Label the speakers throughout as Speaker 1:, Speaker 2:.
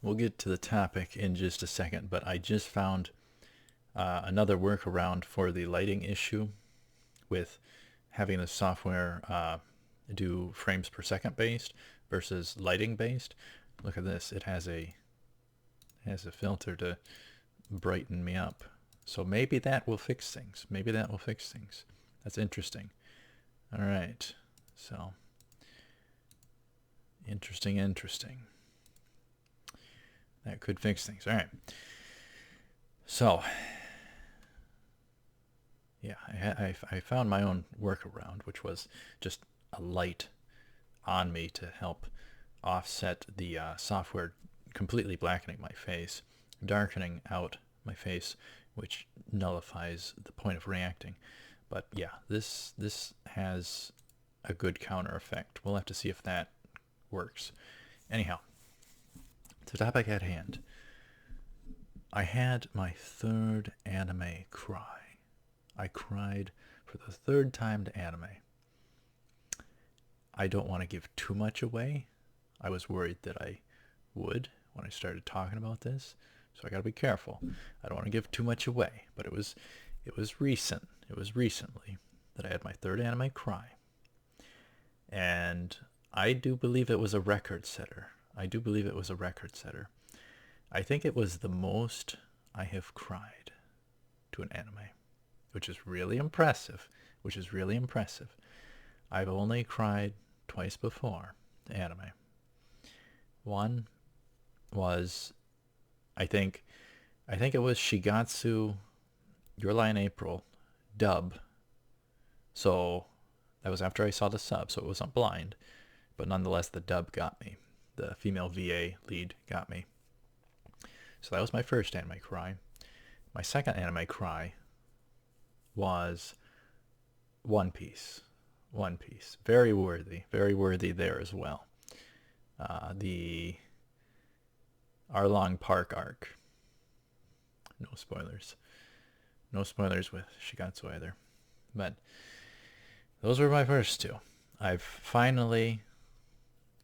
Speaker 1: we'll get to the topic in just a second, but I just found another workaround for the lighting issue with having the software do frames per second based versus lighting based. Look at this. It has a filter to brighten me up. So maybe that will fix things. Maybe that will fix things. That's interesting. All right. So interesting. That could fix things. All right. So yeah, I found my own workaround, which was just a light on me to help offset the software completely blackening my face, darkening out my face, which nullifies the point of reacting. But yeah, this has a good counter effect. We'll have to see if that works. Anyhow, the topic at hand. I had my third anime cry. I cried for the third time to anime. I don't want to give too much away. I was worried that I would when I started talking about this, so I got to be careful. I don't want to give too much away, but it was recent. It was recently that I had my third anime cry, and I do believe it was a record setter. I think it was the most I have cried to an anime, which is really impressive. I've only cried twice before to anime. One was, I think it was Shigatsu, Your Lie in April, dub. So that was after I saw the sub, so it wasn't blind. But nonetheless, the dub got me. The female VA lead got me. So that was my first anime cry. My second anime cry was One Piece. Very worthy there as well. The Arlong Park Arc. No spoilers with Shigatsu either. But those were my first two. I've finally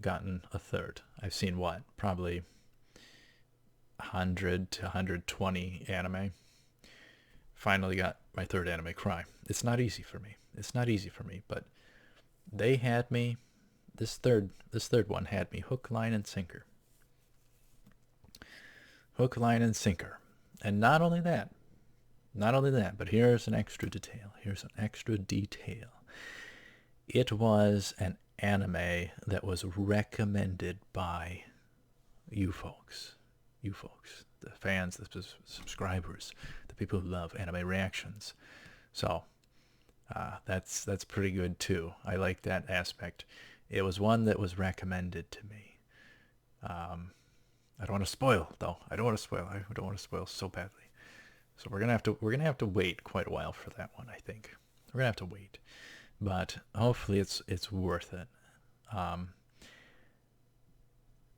Speaker 1: gotten a third. I've seen probably 100 to 120 anime. Finally got my third anime cry. It's not easy for me, but they had me. This third one had me hook, line, and sinker. And not only that, but here's an extra detail. It was an anime that was recommended by you folks, the fans, the subscribers, the people who love anime reactions. So that's pretty good too. I like that aspect. It was one that was recommended to me. I don't want to spoil though. I don't want to spoil so badly. So we're gonna have to wait quite a while for that one. I think we're gonna have to wait, but hopefully it's worth it.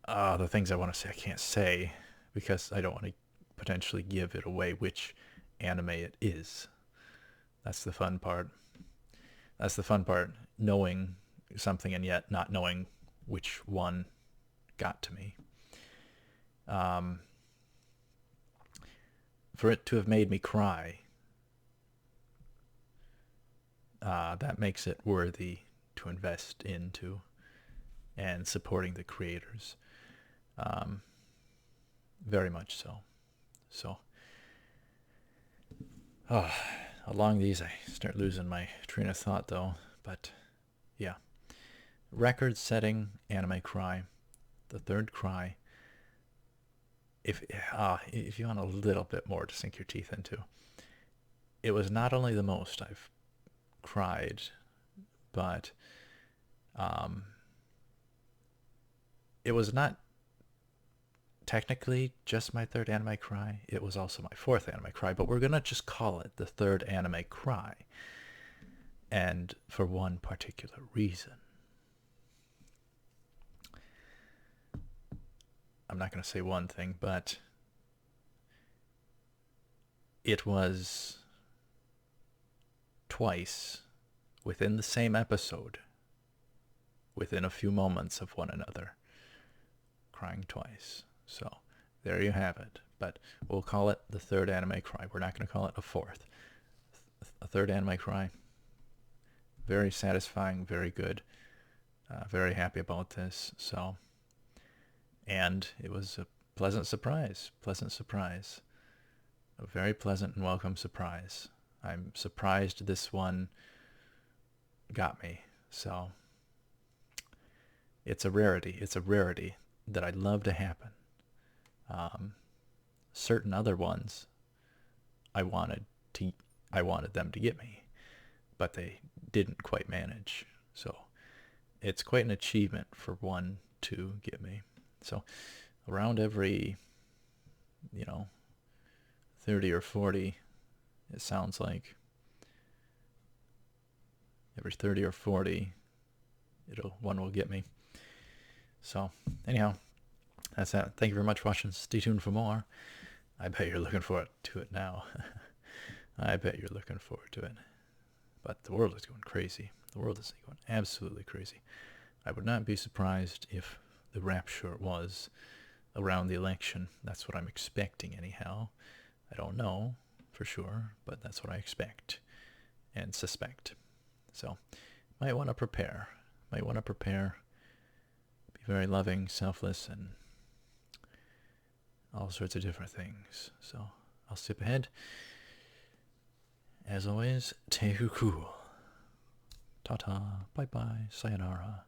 Speaker 1: The things I want to say I can't say because I don't want to potentially give it away which anime it is. That's the fun part. Knowing something and yet not knowing which one got to me. For it to have made me cry, that makes it worthy to invest into and supporting the creators. Very much so. So, along these I start losing my train of thought though, but yeah. Record-setting anime cry, the third cry. If you want a little bit more to sink your teeth into, it was not only the most I've cried, but it was not technically just my third anime cry. It was also my fourth anime cry, but we're gonna just call it the third anime cry, and for one particular reason. I'm not going to say one thing, but it was twice within the same episode, within a few moments of one another, crying twice. So there you have it. But we'll call it the third anime cry. We're not going to call it a fourth. A third anime cry. Very satisfying, very good. Very happy about this. So, and it was a pleasant surprise. Pleasant surprise. A very pleasant and welcome surprise. I'm surprised this one got me. So, it's a rarity. It's a rarity that I'd love to happen. Certain other ones, I wanted them to get me, but they didn't quite manage. So it's quite an achievement for one to get me. So around every, 30 or 40, it sounds like every 30 or 40, one will get me. So anyhow, that's that. Thank you very much for watching. Stay tuned for more. I bet you're looking forward to it now. I bet you're looking forward to it. But the world is going crazy. The world is going absolutely crazy. I would not be surprised if the rapture was around the election. That's what I'm expecting anyhow. I don't know for sure, but that's what I expect and suspect. So, might want to prepare. Be very loving, selfless, and all sorts of different things. So, I'll skip ahead. As always, take it cool. Ta-ta, bye-bye, sayonara.